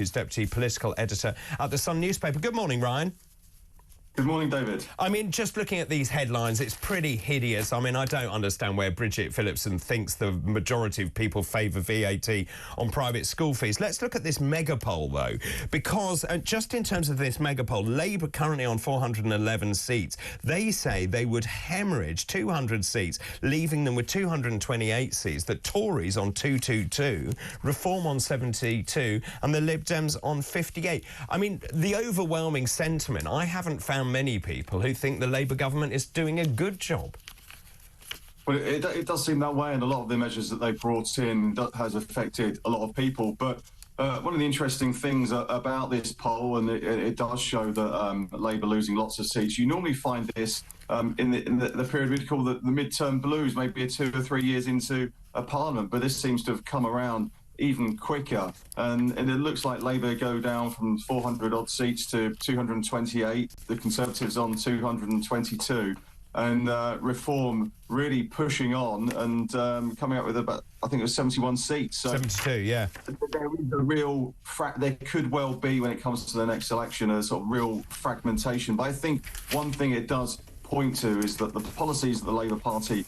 who's Deputy Political Editor at the Sun newspaper. Good morning, Ryan. Good morning, David. I mean, just looking at these headlines, it's pretty hideous. I mean, I don't understand where Bridget Phillipson thinks the majority of people favour VAT on private school fees. Let's look at this mega poll, though, because just in terms of this mega poll, Labour currently on 411 seats. They say they would hemorrhage 200 seats, leaving them with 228 seats. The Tories on 222, Reform on 72, and the Lib Dems on 58. I mean, the overwhelming sentiment, I haven't found many people who think the Labour government is doing a good job. Well, it does seem that way, and a lot of the measures that they brought in has affected a lot of people. But one of the interesting things about this poll, and it does show that Labour losing lots of seats, you normally find this in the period we'd call the midterm blues, maybe 2 or 3 years into a parliament, but this seems to have come around even quicker, and it looks like Labour go down from 400 odd seats to 228, the Conservatives on 222, and Reform really pushing on and coming up with about, I think it was 71 seats. So 72, yeah. There is a real, there could well be, when it comes to the next election, a sort of real fragmentation. But I think one thing it does point to is that the policies that the Labour Party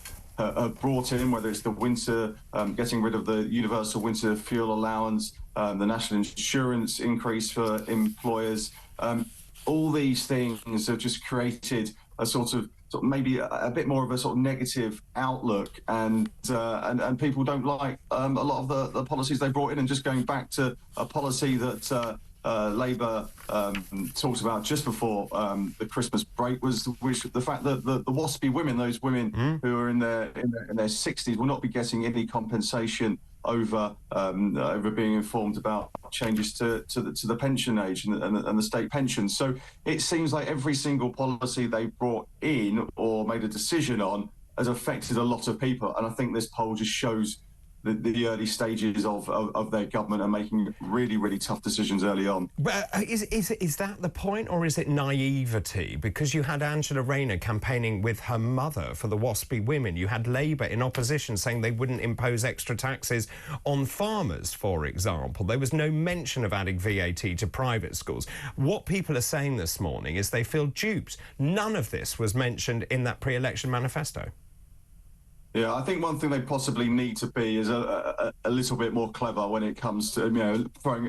brought in, whether it's the winter, getting rid of the universal winter fuel allowance, the national insurance increase for employers, all these things have just created a sort of maybe a bit more of a sort of negative outlook, and people don't like a lot of the policies they brought in, and just going back to a policy that Labour talked about just before the Christmas break was the fact that the WASPy women, those women who are in their 60s, will not be getting any compensation over being informed about changes to the pension age and the state pension. So it seems like every single policy they brought in or made a decision on has affected a lot of people, and I think this poll just shows the early stages of their government are making really, really tough decisions early on. But is that the point, or is it naivety? Because you had Angela Rayner campaigning with her mother for the WASPy women. You had Labour in opposition saying they wouldn't impose extra taxes on farmers, for example. There was no mention of adding VAT to private schools. What people are saying this morning is they feel duped. None of this was mentioned in that pre-election manifesto. Yeah, I think one thing they possibly need to be is a little bit more clever when it comes to,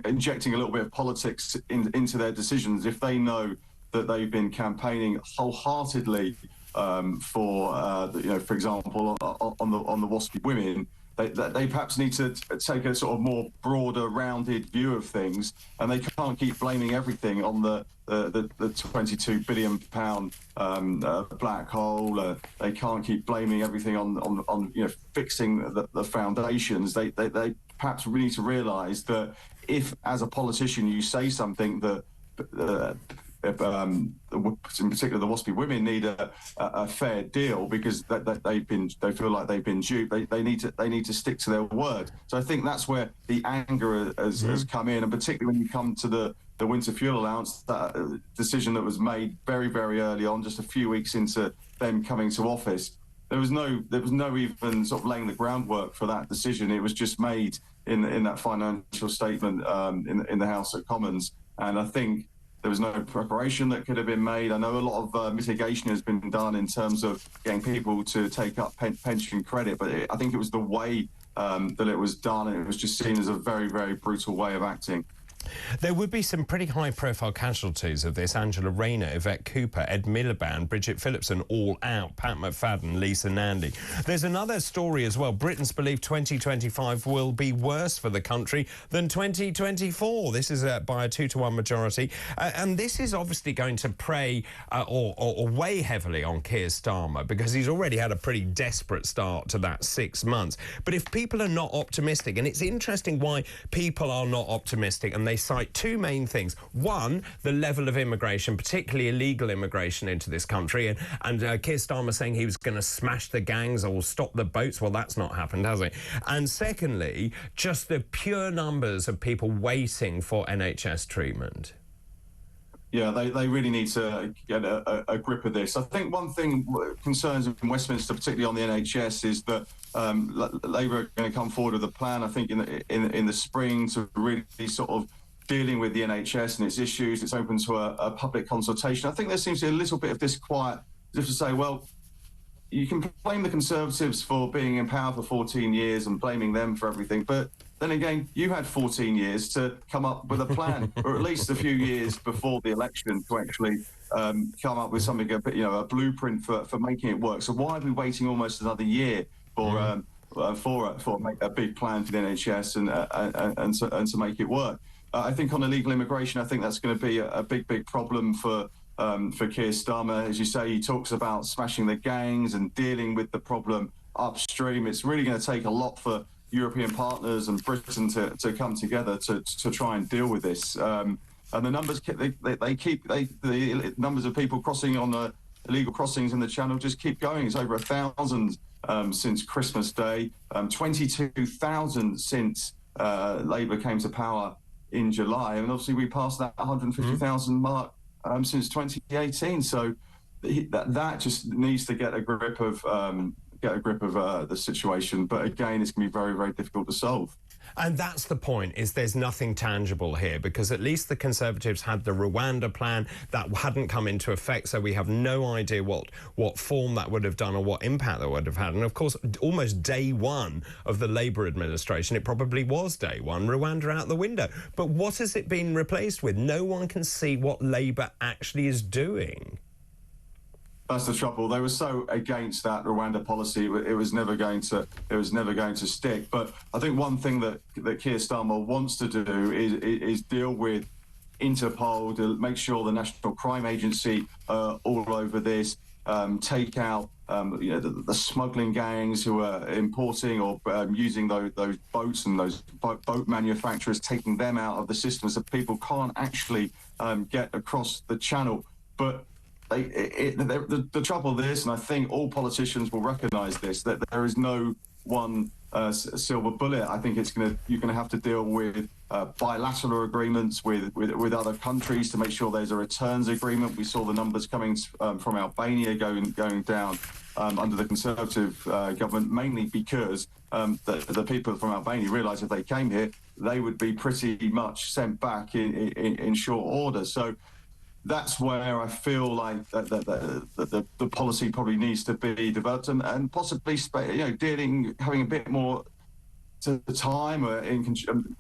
injecting a little bit of politics into their decisions. If they know that they've been campaigning wholeheartedly for example, on the WASPy women, they perhaps need to take a sort of more broader, rounded view of things, and they can't keep blaming everything on the £22 billion black hole. They can't keep blaming everything on fixing the foundations. They perhaps really need to realise that if, as a politician, you say something that in particular the WASPy women need a fair deal because they feel like they've been duped. They need to stick to their word. So I think that's where the anger has come in, and particularly when you come to the winter fuel allowance, that decision that was made very, very early on, just a few weeks into them coming to office. There was no even sort of laying the groundwork for that decision. It was just made in that financial statement in the House of Commons, and I think there was no preparation that could have been made. I know a lot of mitigation has been done in terms of getting people to take up pension credit, but I think it was the way that it was done, and it was just seen as a very, very brutal way of acting. There would be some pretty high-profile casualties of this. Angela Rayner, Yvette Cooper, Ed Miliband, Bridget Phillipson, all out. Pat McFadden, Lisa Nandy. There's another story as well. Britons believe 2025 will be worse for the country than 2024. This is by a 2-to-1 majority. And this is obviously going to prey or weigh heavily on Keir Starmer, because he's already had a pretty desperate start to that 6 months. But if people are not optimistic, and it's interesting why people are not optimistic, and they cite two main things. One, the level of immigration, particularly illegal immigration into this country. And Keir Starmer saying he was going to smash the gangs or stop the boats. Well, that's not happened, has it? And secondly, just the pure numbers of people waiting for NHS treatment. Yeah, they really need to get a grip of this. I think one thing concerns in Westminster, particularly on the NHS, is that Labour are going to come forward with a plan, I think, in the spring to really sort of dealing with the NHS and its issues. It's open to a public consultation. I think there seems to be a little bit of disquiet, as if to say, well, you can blame the Conservatives for being in power for 14 years and blaming them for everything, but then again, you had 14 years to come up with a plan, or at least a few years before the election to actually come up with something, a blueprint for making it work. So why are we waiting almost another year for a big plan for the NHS and to make it work? I think on illegal immigration, I think that's going to be a big problem for Keir Starmer. As you say, he talks about smashing the gangs and dealing with the problem upstream. It's really going to take a lot for European partners and Britain to come together to try and deal with this. And the numbers the numbers of people crossing on the illegal crossings in the Channel just keep going. It's over 1,000 since Christmas Day, 22,000 since Labour came to power in July, and obviously we passed that 150,000 mark since 2018. So that just needs to get a grip of the situation. But again, it's going to be very difficult to solve. And that's the point, is there's nothing tangible here, because at least the Conservatives had the Rwanda plan that hadn't come into effect, so we have no idea what form that would have done or what impact that would have had. And of course, almost day one of the Labour administration, it probably was day one, Rwanda out the window. But what has it been replaced with? No one can see what Labour actually is doing. That's the trouble. They were so against that Rwanda policy; it was never going to stick. But I think one thing that Keir Starmer wants to do is deal with Interpol, to make sure the National Crime Agency all over this, take out the smuggling gangs who are importing or using those boats, and those boat manufacturers, taking them out of the system so people can't actually get across the Channel. But the trouble with this, and I think all politicians will recognise this, that there is no one silver bullet. I think you're going to have to deal with bilateral agreements with other countries to make sure there's a returns agreement. We saw the numbers coming from Albania going down under the Conservative government, mainly because the people from Albania realised if they came here, they would be pretty much sent back in short order. So that's where I feel like the policy probably needs to be developed, and possibly having a bit more time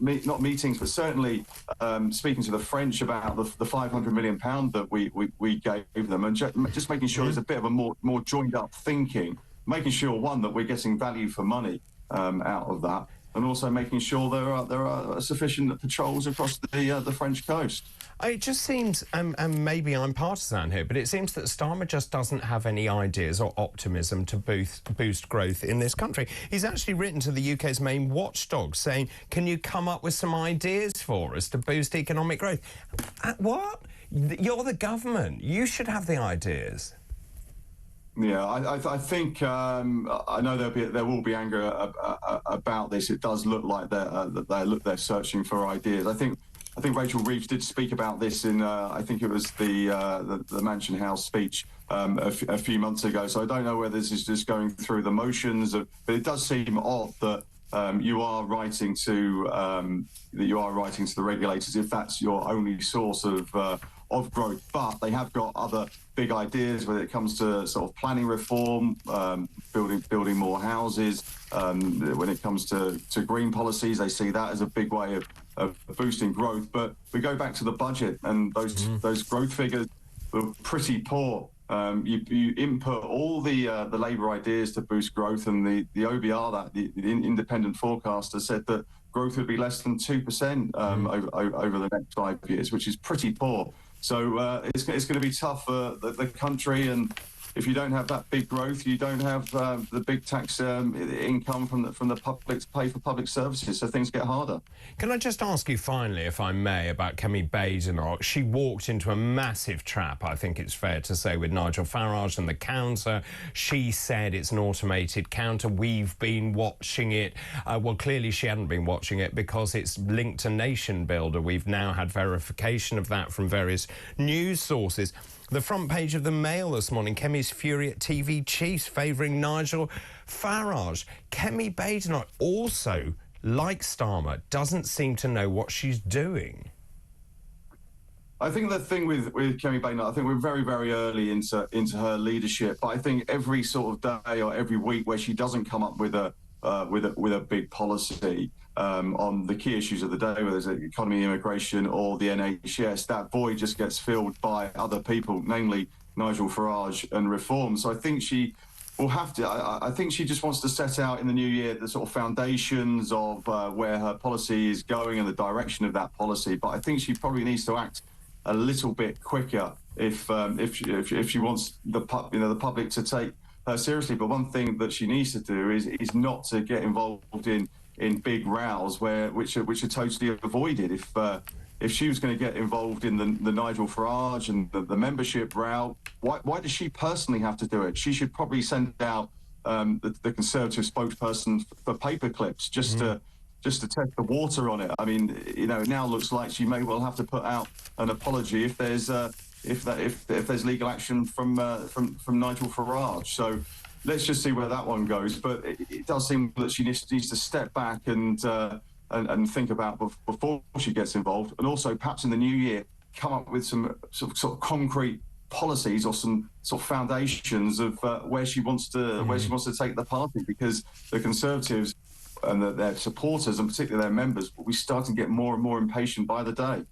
not meetings, but certainly speaking to the French about the £500 million that we gave them, and just making sure there's a bit of a more joined up thinking, making sure, one, that we're getting value for money out of that, and also making sure there are sufficient patrols across the French coast. It just seems, and maybe I'm partisan here, but it seems that Starmer just doesn't have any ideas or optimism to boost growth in this country. He's actually written to the UK's main watchdog saying, can you come up with some ideas for us to boost economic growth? What? You're the government. You should have the ideas. Yeah, I think I know there will be anger about this. It does look like they're searching for ideas. I think Rachel Reeves did speak about this in I think it was the Mansion House speech a few months ago. So I don't know whether this is just going through the motions, but it does seem odd that you are writing to the regulators if that's your only source of growth. But they have got other big ideas when it comes to sort of planning reform, building more houses. When it comes to green policies, they see that as a big way of boosting growth. But we go back to the budget, and those growth figures were pretty poor. You input all the Labour ideas to boost growth, and the OBR, the independent forecaster, said that growth would be less than 2% over the next 5 years, which is pretty poor. So it's going to be tough for the country, and if you don't have that big growth, you don't have the big tax income from the public to pay for public services, so things get harder. Can I just ask you finally, if I may, about Kemi Badenoch? She walked into a massive trap, I think it's fair to say, with Nigel Farage and the counter. She said it's an automated counter. We've been watching it. Well, clearly she hadn't been watching it because it's linked to Nation Builder. We've now had verification of that from various news sources. The front page of the Mail this morning, Kemi's fury at TV chiefs favouring Nigel Farage. Kemi Badenoch also, like Starmer, doesn't seem to know what she's doing. I think the thing with Kemi Badenoch, I think we're very, very early into her leadership. But I think every sort of day or every week where she doesn't come up with a big policy on the key issues of the day, whether it's economy, immigration, or the NHS, that void just gets filled by other people, namely Nigel Farage and Reform. So I think she will have to. I think she just wants to set out in the new year the sort of foundations of where her policy is going and the direction of that policy. But I think she probably needs to act a little bit quicker if she wants the public to take her seriously. But one thing that she needs to do is not to get involved in big rows which are totally avoided. If she was going to get involved in the Nigel Farage and the membership row, why does she personally have to do it? She should probably send out the Conservative spokesperson for paper clips just to test the water on it. I mean, it now looks like she may well have to put out an apology if there's legal action from Nigel Farage. So let's just see where that one goes. But it does seem that she needs to step back and think about before she gets involved, and also perhaps in the new year come up with some sort of concrete policies or some sort of foundations of where she wants to take the party, because the Conservatives and their supporters, and particularly their members, will be starting to get more and more impatient by the day.